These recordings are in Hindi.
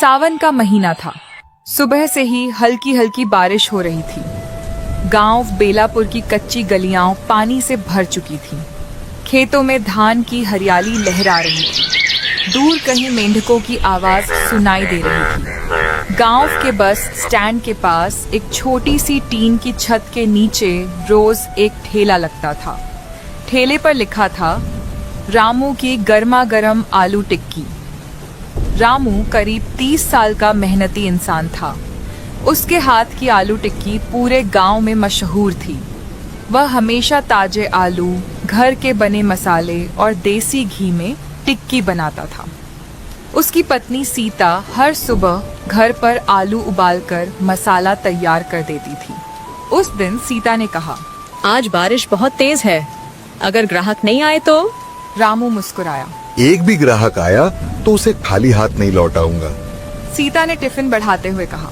सावन का महीना था। सुबह से ही हल्की हल्की बारिश हो रही थी। गांव बेलापुर की कच्ची गलियां पानी से भर चुकी थीं। खेतों में धान की हरियाली लहरा रही थी। दूर कहीं मेंढकों की आवाज सुनाई दे रही थी। गांव के बस स्टैंड के पास एक छोटी सी टीन की छत के नीचे रोज एक ठेला लगता था। ठेले पर लिखा था रामू की गर्मा गर्म आलू टिक्की। रामू करीब 30 साल का मेहनती इंसान था। उसके हाथ की आलू टिक्की पूरे गांव में मशहूर थी। वह हमेशा ताजे आलू, घर के बने मसाले और देसी घी में टिक्की बनाता था। उसकी पत्नी सीता हर सुबह घर पर आलू उबालकर मसाला तैयार कर देती थी। उस दिन सीता ने कहा, आज बारिश बहुत तेज है, अगर ग्राहक नहीं आए तो? रामू मुस्कुराया। एक भी ग्राहक आया तो उसे खाली हाथ नहीं लौटाऊंगा। सीता ने टिफिन बढ़ाते हुए कहा,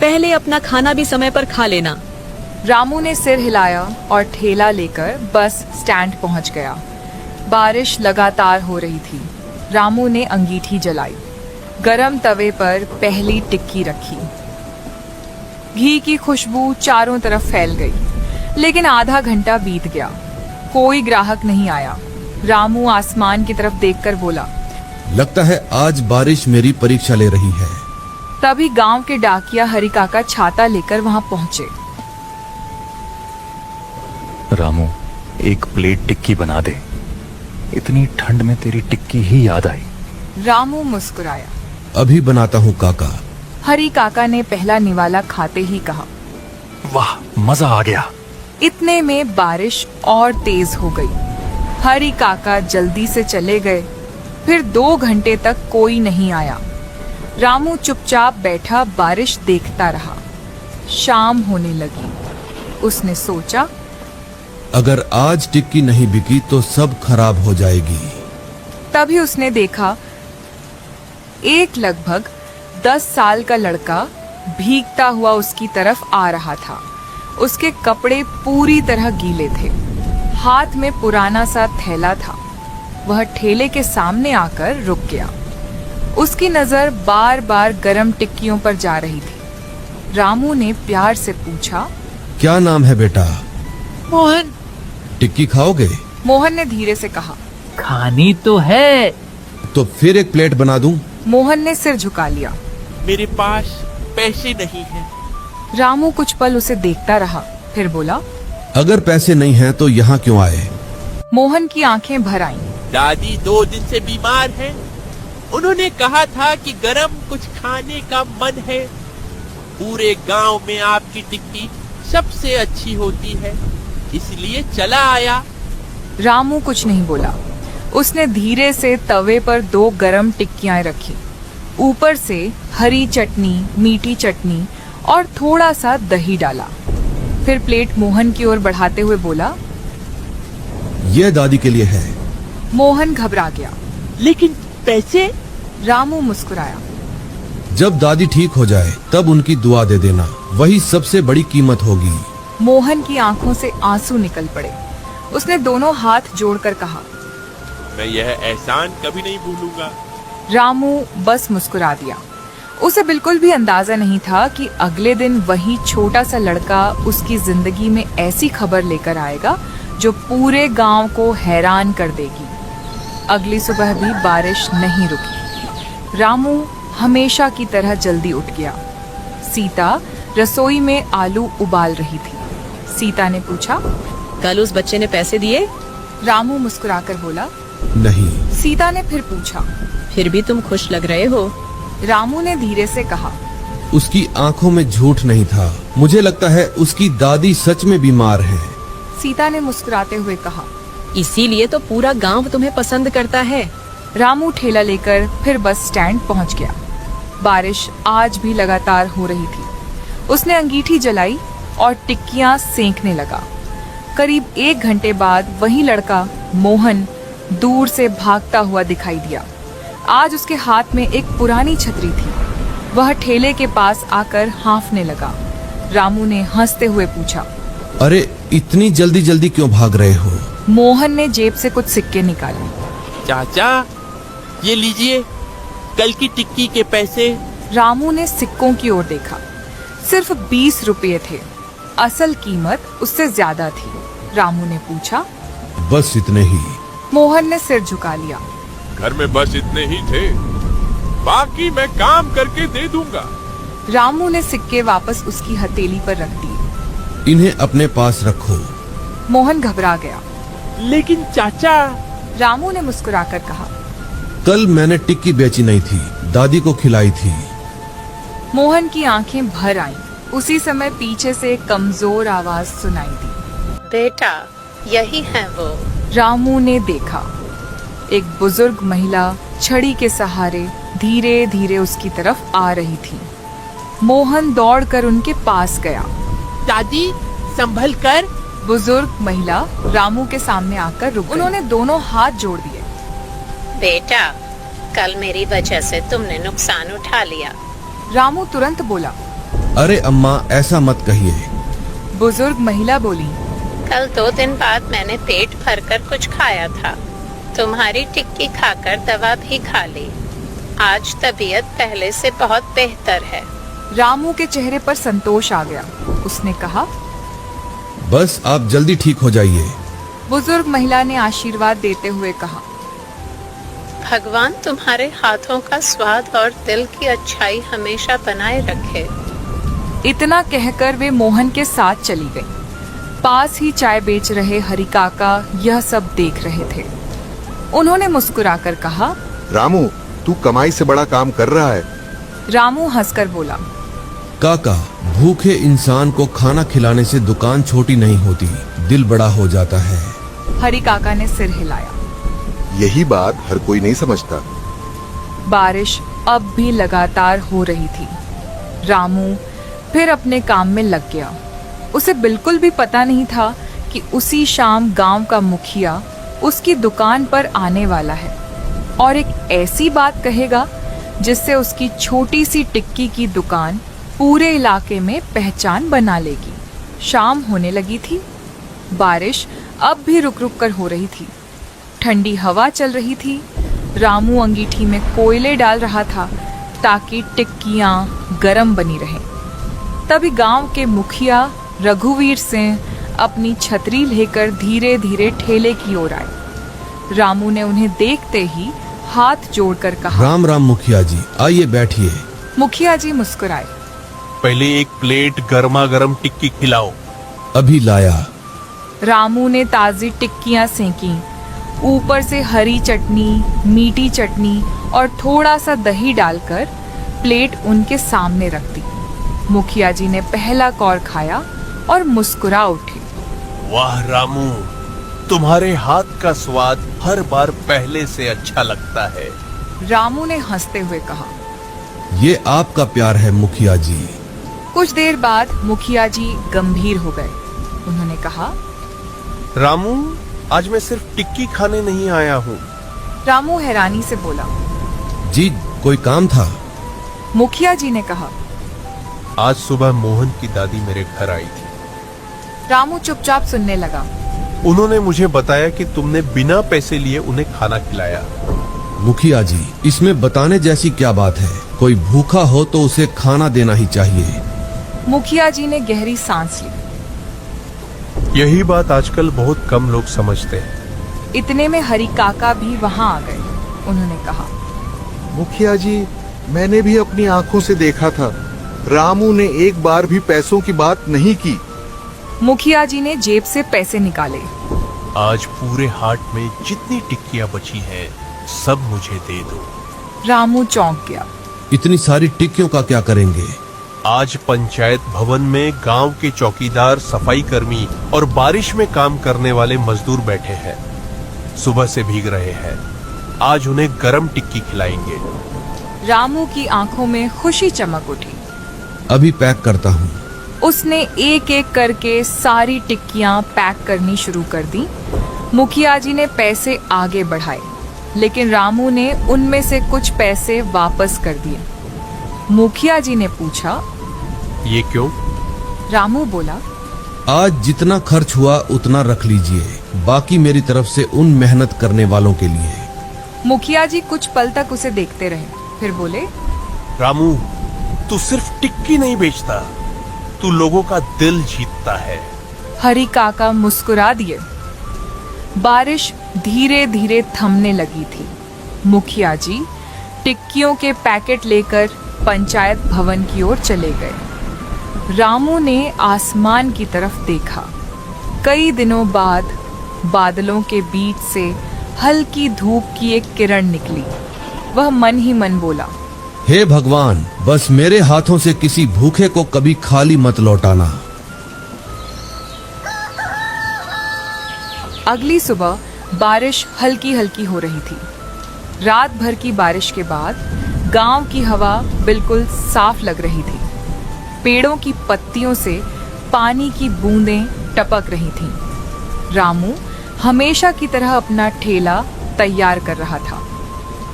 पहले अपना खाना भी समय पर खा लेना। रामू ने सिर हिलाया और ठेला लेकर बस स्टैंड पहुंच गया। बारिश लगातार हो रही थी। रामू ने अंगीठी जलाई, गरम तवे पर पहली टिक्की रखी। घी की खुशबू चारों तरफ फैल गई, लेकिन आधा घंटा बीत गया, कोई ग्राहक नहीं आया। रामू आसमान की तरफ देखकर बोला, लगता है आज बारिश मेरी परीक्षा ले रही है। तभी गांव के डाकिया हरि काका छाता लेकर वहां पहुंचे। रामू, एक प्लेट टिक्की बना दे, इतनी ठंड में तेरी टिक्की ही याद आई। रामू मुस्कुराया। अभी बनाता हूँ काका। हरि काका ने पहला निवाला खाते ही कहा, वाह, मजा आ गया। इतने में बारिश और तेज हो गई। हरि काका जल्दी से चले गए। फिर 2 घंटे तक कोई नहीं आया। रामू चुपचाप बैठा बारिश देखता रहा। शाम होने लगी। उसने सोचा, अगर आज टिक्की नहीं बिकी तो सब खराब हो जाएगी। तभी उसने देखा एक लगभग 10 साल का लड़का भीगता हुआ उसकी तरफ आ रहा था। उसके कपड़े पूरी तरह गीले थे। हाथ में पुराना सा थैला था। वह ठेले के सामने आकर रुक गया। उसकी नजर बार बार गरम टिक्कियों पर जा रही थी। रामू ने प्यार से पूछा, क्या नाम है बेटा? मोहन। टिक्की खाओगे? मोहन ने धीरे से कहा। खानी तो है। तो फिर एक प्लेट बना दूं? मोहन ने सिर झुका लिया। मेरे पास पैसे नहीं हैं। रामू कुछ पल उसे देखता रहा, फिर बोला, अगर पैसे नहीं हैं तो यहाँ क्यों आए? मोहन की आंखें भर आईं। दादी 2 दिन से बीमार हैं। उन्होंने कहा था कि गरम कुछ खाने का मन है। पूरे गांव में आपकी टिक्की सबसे अच्छी होती है, इसलिए चला आया। रामू कुछ नहीं बोला। उसने धीरे से तवे पर 2 गरम टिक्कियां रखी। ऊपर से हरी चटनी, मीठी चटनी और थोड़ा सा दही डाला। फिर प्लेट मोहन की ओर बढ़ाते हुए बोला, ये दादी के लिए है। मोहन घबरा गया। लेकिन पैसे? रामू मुस्कुराया। जब दादी ठीक हो जाए तब उनकी दुआ दे देना, वही सबसे बड़ी कीमत होगी। मोहन की आंखों से आंसू निकल पड़े। उसने दोनों हाथ जोड़कर कहा, मैं यह एहसान कभी नहीं भूलूंगा। रामू बस मुस्कुरा दिया। उसे बिल्कुल भी अंदाजा नहीं था कि अगले दिन वही छोटा सा लड़का उसकी जिंदगी में ऐसी खबर लेकर आएगा जो पूरे गांव को हैरान कर देगी। अगली सुबह भी बारिश नहीं रुकी। रामू हमेशा की तरह जल्दी उठ गया। सीता रसोई में आलू उबाल रही थी। सीता ने पूछा, कल उस बच्चे ने पैसे दिए? रामू मुस्कुराकर बोला, नहीं। सीता ने फिर पूछा, फिर भी तुम खुश लग रहे हो। रामू ने धीरे से कहा, उसकी आंखों में झूठ नहीं था। मुझे लगता है उसकी दादी सच में बीमार है। सीता ने मुस्कुराते हुए कहा, इसीलिए तो पूरा गांव तुम्हें पसंद करता है। रामू ठेला लेकर फिर बस स्टैंड पहुंच गया। बारिश आज भी लगातार हो रही थी। उसने अंगीठी जलाई और टिक्कियां सेंकने लगा। करीब 1 घंटे बाद वही लड़का मोहन दूर से भागता हुआ दिखाई दिया। आज उसके हाथ में एक पुरानी छतरी थी। वह ठेले के पास आकर हाँफने लगा। रामू ने हंसते हुए पूछा, अरे इतनी जल्दी जल्दी क्यों भाग रहे हो? मोहन ने जेब से कुछ सिक्के निकाले। चाचा, ये लीजिए, कल की टिक्की के पैसे रामू ने सिक्कों की ओर देखा। सिर्फ 20 रुपये थे। असल कीमत उससे ज्यादा थी। रामू ने पूछा। बस इतने ही। मोहन ने सिर झुका लिया। घर में बस इतने ही थे, बाकी मैं काम करके दे दूंगा। रामू ने सिक्के वापस उसकी हथेली पर रख दिए। इन्हें अपने पास रखो। मोहन घबरा गया। लेकिन चाचा। रामू ने मुस्कुराकर कहा। कल मैंने टिक्की बेची नहीं थी, दादी को खिलाई थी। मोहन की आंखें भर आईं। उसी समय पीछे से एक कमजोर आवाज सुनाई दी। बेटा, यही है वो। रामू ने देखा। एक बुजुर्ग महिला छड़ी के सहारे धीरे धीरे उसकी तरफ आ रही थी। मोहन दौड़कर उनके पास गया। दादी, संभल कर। बुजुर्ग महिला रामू के सामने आकर रुक गई। उन्होंने दोनों हाथ जोड़ दिए। बेटा, कल मेरी वजह से तुमने नुकसान उठा लिया। रामू तुरंत बोला। अरे अम्मा, ऐसा मत कहिए। बुजुर्ग महिला बोली। कल 2 दिन बाद मैंने पेट भरकर कुछ खाया था। तुम्हारी टिक्की खाकर दवा भी खा ली। आज तबीयत पहले से बहुत बेहतर है। रामू के चेहरे पर संतोष आ गया। उसने कहा। बस आप जल्दी ठीक हो जाइए। बुजुर्ग महिला ने आशीर्वाद देते हुए कहा। भगवान तुम्हारे हाथों का स्वाद और दिल की अच्छाई हमेशा बनाए रखे। इतना कहकर वे मोहन के साथ चली गई। पास ही चाय बेच रहे हरि काका यह सब देख रहे थे। उन्होंने मुस्कुराकर कहा। रामू, तू कमाई से बड़ा काम कर रहा है। रामू हंसकर बोला। काका, भूखे इंसान को खाना खिलाने से दुकान छोटी नहीं होती, दिल बड़ा हो जाता है। हरि काका ने सिर हिलाया। यही बात हर कोई नहीं समझता। बारिश अब भी लगातार हो रही थी। रामू फिर अपने काम में लग गया। उसे बिल्कुल भी पता नहीं था कि उसी शाम गांव का मुखिया उसकी दुकान पर आने वाला है और एक ऐसी बात कहेगा जिससे उसकी छोटी सी टिक्की की दुकान पूरे इलाके में पहचान बना लेगी। शाम होने लगी थी। बारिश अब भी रुक रुक कर हो रही थी। ठंडी हवा चल रही थी। रामू अंगीठी में कोयले डाल रहा था ताकि टिक्कियां गरम बनी रहें। तभी गांव के मुखिया रघुवीर सिंह अपनी छतरी लेकर धीरे धीरे ठेले की ओर आए। रामू ने उन्हें देखते ही हाथ जोड़कर कहा। राम राम मुखिया जी, आइए बैठिए। मुखिया जी मुस्कुराए। पहले एक प्लेट गर्मा गर्म टिक्की खिलाओ। अभी लाया। रामू ने ताजी टिक्कियां सेंकी। ऊपर से हरी चटनी, मीठी चटनी और थोड़ा सा दही डालकर प्लेट उनके सामने रख दी। मुखिया जी ने पहला कौर खाया और मुस्कुरा उठे। वाह रामू, तुम्हारे हाथ का स्वाद हर बार पहले से अच्छा लगता है। रामू ने हंसते हुए कहा। ये आपका प्यार है मुखिया जी। कुछ देर बाद मुखिया जी गंभीर हो गए। उन्होंने कहा। रामू, आज मैं सिर्फ टिक्की खाने नहीं आया हूँ। रामू हैरानी से बोला। जी, कोई काम था? मुखिया जी ने कहा। आज सुबह मोहन की दादी मेरे घर आई थी। रामू चुपचाप सुनने लगा। उन्होंने मुझे बताया कि तुमने बिना पैसे लिए उन्हें खाना खिलाया। मुखिया जी, इसमें बताने जैसी क्या बात है? कोई भूखा हो तो उसे खाना देना ही चाहिए। मुखिया जी ने गहरी सांस ली। यही बात आजकल बहुत कम लोग समझते हैं। इतने में हरि काका भी वहां आ गए। उन्होंने कहा। मुखिया जी, मैंने भी अपनी आंखों से देखा था। रामू ने एक बार भी पैसों की बात नहीं की। मुखिया जी ने जेब से पैसे निकाले। आज पूरे हाट में जितनी टिक्कियां बची हैं, सब मुझे दे दो। रामू चौंक गया। इतनी सारी टिक्कियों का क्या करेंगे? आज पंचायत भवन में गांव के चौकीदार, सफाई कर्मी और बारिश में काम करने वाले मजदूर बैठे हैं। सुबह से भीग रहे हैं। आज उन्हें गरम टिक्की खिलाएंगे। रामू की आंखों में खुशी चमक उठी। अभी पैक करता हूँ। उसने एक एक करके सारी टिक्कियां पैक करनी शुरू कर दी। मुखिया जी ने पैसे आगे बढ़ाए, लेकिन रामू ने उनमें से कुछ पैसे वापस कर दिए। मुखिया जी ने पूछा। ये क्यों? रामू बोला। आज जितना खर्च हुआ उतना रख लीजिए, बाकी मेरी तरफ से उन मेहनत करने वालों के लिए। मुखिया जी कुछ पल तक उसे देखते रहे, फिर बोले। रामू, तू सिर्फ टिक्की नहीं बेचता, तू लोगों का दिल जीतता है। हरी काका मुस्कुरा दिए। बारिश धीरे धीरे थमने लगी थी। मुखिया जी टिक्कियों के पैकेट लेकर पंचायत भवन की ओर चले गए। रामू ने आसमान की तरफ देखा। कई दिनों बाद बादलों के बीच से हल्की धूप की एक किरण निकली। वह मन ही मन बोला, हे भगवान, बस मेरे हाथों से किसी भूखे को कभी खाली मत लौटाना। अगली सुबह बारिश हल्की हल्की हो रही थी। रात भर की बारिश के बाद गांव की हवा बिल्कुल साफ लग रही थी। पेड़ों की पत्तियों से पानी की बूंदें टपक रही थीं। रामू हमेशा की तरह अपना ठेला तैयार कर रहा था।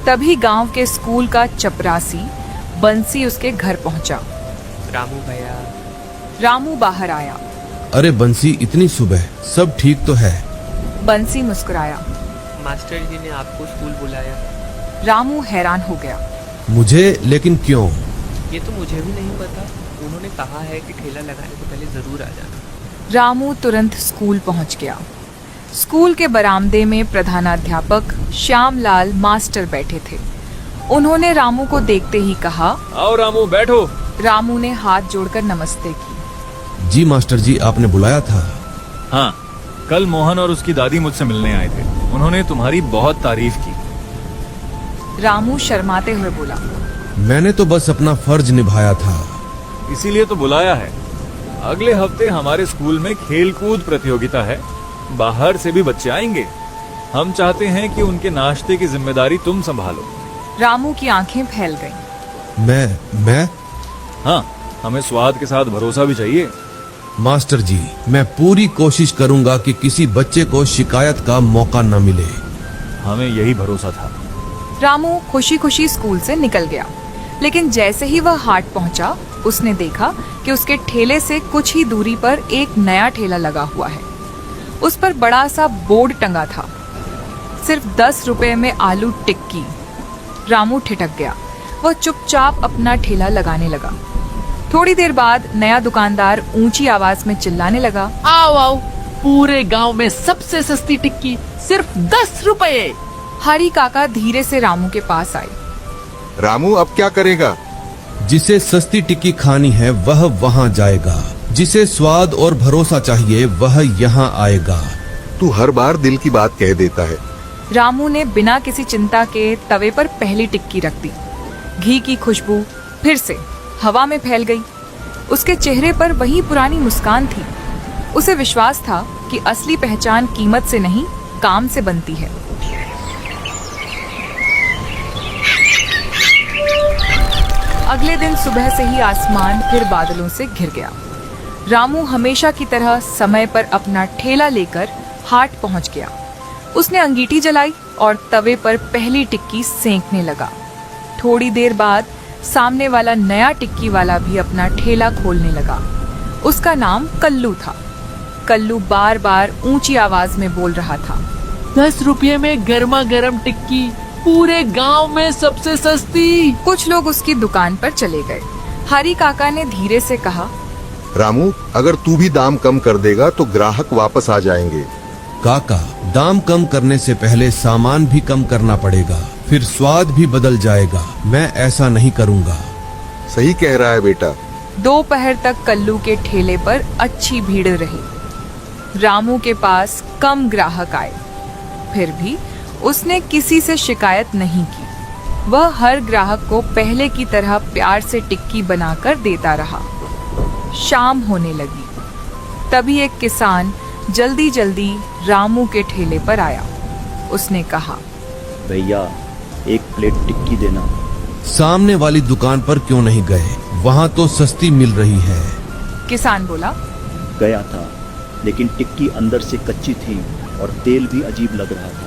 तभी गांव के स्कूल का चपरासी बंसी उसके घर पहुंचा। रामू भैया। रामू बाहर आया। अरे बंसी, इतनी सुबह, सब ठीक तो है? बंसी मुस्कुराया। मास्टर जी ने आपको स्कूल बुलाया। रामू हैरान हो गया। मुझे? लेकिन क्यों? ये तो मुझे भी नहीं पता, उन्होंने कहा है कि ठेला लगाने से पहले जरूर आ जाना। रामू तुरंत स्कूल पहुंच गया। स्कूल के बरामदे में प्रधानाध्यापक श्यामलाल मास्टर बैठे थे। उन्होंने रामू को देखते ही कहा, आओ रामू, बैठो। रामू ने हाथ जोड़कर नमस्ते की। जी मास्टर जी, आपने बुलाया था? हाँ, कल मोहन और उसकी दादी मुझसे मिलने आए थे। उन्होंने तुम्हारी बहुत तारीफ की। रामू शर्माते हुए बोला, मैंने तो बस अपना फर्ज निभाया था। इसीलिए तो बुलाया है। अगले हफ्ते हमारे स्कूल में खेलकूद प्रतियोगिता है। बाहर से भी बच्चे आएंगे। हम चाहते हैं कि उनके नाश्ते की जिम्मेदारी तुम संभालो। रामू की आंखें फैल गईं। मैं? हाँ, हमें स्वाद के साथ भरोसा भी चाहिए। मास्टर जी, मैं पूरी कोशिश करूंगा कि किसी बच्चे को शिकायत का मौका न मिले। हमें यही भरोसा था। रामू खुशी खुशी स्कूल से निकल गया। लेकिन जैसे ही वह हाट पहुंचा, उसने देखा कि उसके ठेले से कुछ ही दूरी पर एक नया ठेला लगा हुआ है। उस पर बड़ा सा बोर्ड टंगा था, सिर्फ 10 रुपए में आलू टिक्की। रामू ठिठक गया। वह चुपचाप अपना ठेला लगाने लगा। थोड़ी देर बाद नया दुकानदार ऊंची आवाज में चिल्लाने लगा, आओ आओ, पूरे गांव में सबसे सस्ती टिक्की सिर्फ 10 रुपए। हरी काका धीरे से रामू के पास आए। रामू अब क्या करेगा? जिसे सस्ती टिक्की खानी है वह वहाँ जाएगा। जिसे स्वाद और भरोसा चाहिए वह यहाँ आएगा। तू हर बार दिल की बात कह देता है। रामू ने बिना किसी चिंता के तवे पर पहली टिक्की रख दी। घी की खुशबू फिर से हवा में फैल गई। उसके चेहरे पर वही पुरानी मुस्कान थी। उसे विश्वास था कि असली पहचान कीमत से नहीं, काम से बनती है। अगले दिन सुबह से ही आसमान फिर बादलों से घिर गया। रामू हमेशा की तरह समय पर अपना ठेला लेकर हाट पहुंच गया। उसने अंगीठी जलाई और तवे पर पहली टिक्की सेंकने लगा। थोड़ी देर बाद सामने वाला नया टिक्की वाला भी अपना ठेला खोलने लगा। उसका नाम कल्लू था। कल्लू बार बार ऊंची आवाज में बोल रहा था, 10 रुपये में गर्मा गर्म टिक्की, पूरे गांव में सबसे सस्ती। कुछ लोग उसकी दुकान पर चले गए। हरी काका ने धीरे से कहा, रामू, अगर तू भी दाम कम कर देगा तो ग्राहक वापस आ जाएंगे। काका, दाम कम करने से पहले सामान भी कम करना पड़ेगा, फिर स्वाद भी बदल जाएगा। मैं ऐसा नहीं करूँगा। सही कह रहा है बेटा। दोपहर तक कल्लू के ठेले पर अच्छी भीड़ रही। रामू के पास कम ग्राहक आए, फिर भी उसने किसी से शिकायत नहीं की। वह हर ग्राहक को पहले की तरह प्यार से टिक्की बनाकर देता रहा। शाम होने लगी। तभी एक किसान जल्दी जल्दी रामू के ठेले पर आया। उसने कहा, भैया, एक प्लेट टिक्की देना। सामने वाली दुकान पर क्यों नहीं गए? वहाँ तो सस्ती मिल रही है। किसान बोला, गया था, लेकिन टिक्की अंदर से कच्ची थी और तेल भी अजीब लग रहा था।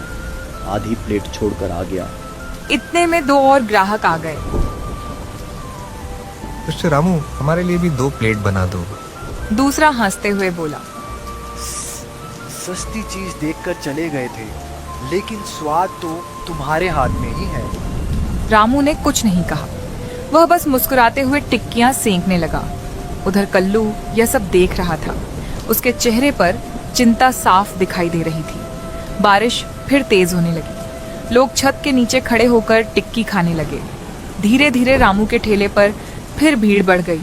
आधी प्लेट छोड़कर आ गया। इतने में 2 और ग्राहक आ गए। मिस्टर रामू, हमारे लिए भी 2 प्लेट बना दो। दूसरा हंसते हुए बोला, सस्ती चीज देखकर चले गए थे, लेकिन स्वाद तो तुम्हारे हाथ में ही है। रामू ने कुछ नहीं कहा। वह बस मुस्कुराते हुए टिक्कियां सेंकने लगा। उधर कल्लू यह सब देख रहा था। उसके चेहरे पर चिंता साफ दिखाई दे रही थी। बारिश फिर तेज होने लगी। लोग छत के नीचे खड़े होकर टिक्की खाने लगे। धीरे धीरे रामू के ठेले पर फिर भीड़ बढ़ गई।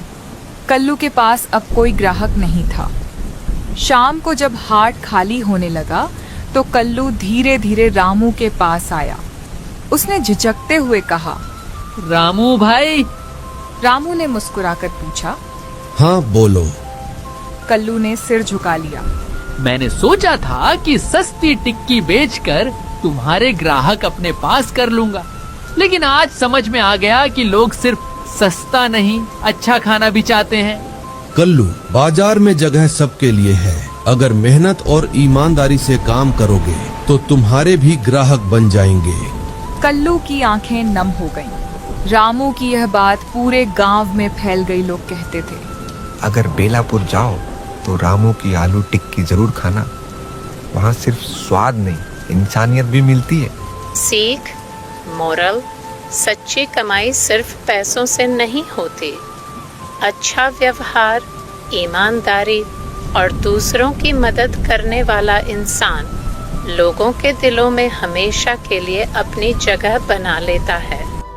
कल्लू के पास अब कोई ग्राहक नहीं था। शाम को जब हाट खाली होने लगा तो कल्लू धीरे धीरे रामू के पास आया। उसने झिझकते हुए कहा, रामू भाई। रामू ने मुस्कुराकर पूछा। हाँ बोलो। कल्लू ने सिर झुका लिया। मैंने सोचा था कि सस्ती टिक्की बेचकर तुम्हारे ग्राहक अपने पास कर लूंगा, लेकिन आज समझ में आ गया कि लोग सिर्फ सस्ता नहीं अच्छा खाना भी चाहते हैं। कल्लू, बाजार में जगह सबके लिए है। अगर मेहनत और ईमानदारी से काम करोगे तो तुम्हारे भी ग्राहक बन जाएंगे। कल्लू की आंखें नम हो गईं। रामू की यह बात पूरे गांव में फैल गई। लोग कहते थे, अगर बेलापुर जाओ तो रामू की आलू टिक्की जरूर खाना। वहाँ सिर्फ स्वाद नहीं, इंसानियत भी मिलती है। सीख, मोरल, सच्ची कमाई सिर्फ पैसों से नहीं होती। अच्छा व्यवहार, ईमानदारी और दूसरों की मदद करने वाला इंसान लोगों के दिलों में हमेशा के लिए अपनी जगह बना लेता है।